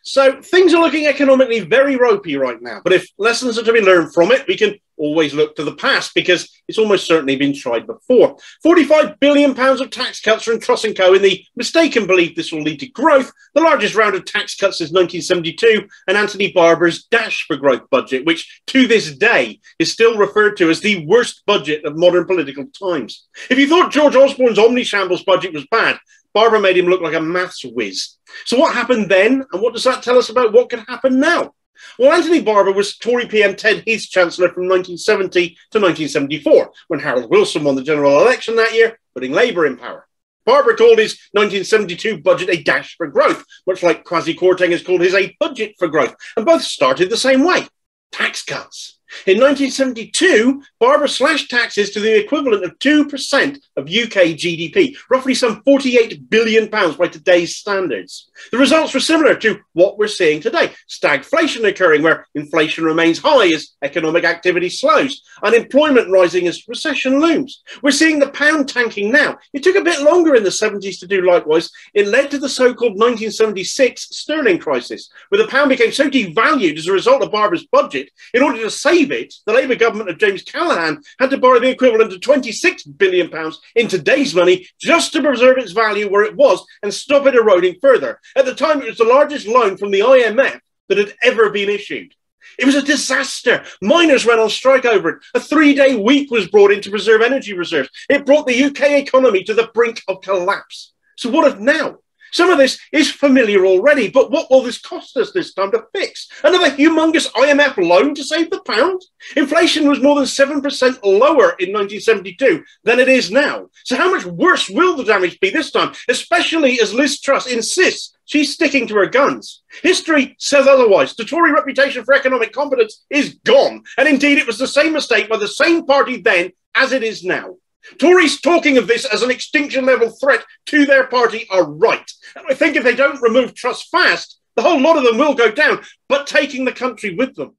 So things are looking economically very ropey right now. But if lessons are to be learned from it, we can always look to the past because it's almost certainly been tried before. £45 billion of tax cuts from Truss and Co. in the mistaken belief this will lead to growth, the largest round of tax cuts since 1972, and Anthony Barber's Dash for Growth budget, which to this day is still referred to as the worst budget of modern political times. If you thought George Osborne's Omnishambles budget was bad, Barber made him look like a maths whiz. So what happened then, and what does that tell us about what could happen now? Well, Anthony Barber was Tory PM Ted Heath's Chancellor from 1970 to 1974, when Harold Wilson won the general election that year, putting Labour in power. Barber called his 1972 budget a dash for growth, much like Kwasi Kwarteng has called his a budget for growth, and both started the same way: tax cuts. In 1972, Barber slashed taxes to the equivalent of 2% of UK GDP, roughly some £48 billion by today's standards. The results were similar to what we're seeing today: stagflation occurring where inflation remains high as economic activity slows, unemployment rising as recession looms. We're seeing the pound tanking now. It took a bit longer in the 70s to do likewise. It led to the so-called 1976 sterling crisis, where the pound became so devalued as a result of Barber's budget. In order to save it, the Labour government of James Callaghan had to borrow the equivalent of £26 billion in today's money just to preserve its value where it was and stop it eroding further. At the time, it was the largest loan from the IMF that had ever been issued. It was a disaster. Miners went on strike over it. A 3-day week was brought in to preserve energy reserves. It brought the UK economy to the brink of collapse. So what of now? Some of this is familiar already, but what will this cost us this time to fix? Another humongous IMF loan to save the pound? Inflation was more than 7% lower in 1972 than it is now. So how much worse will the damage be this time, especially as Liz Truss insists she's sticking to her guns? History says otherwise. The Tory reputation for economic competence is gone. And indeed, it was the same mistake by the same party then as it is now. Tories talking of this as an extinction-level threat to their party are right. And I think if they don't remove Truss fast, the whole lot of them will go down, but taking the country with them.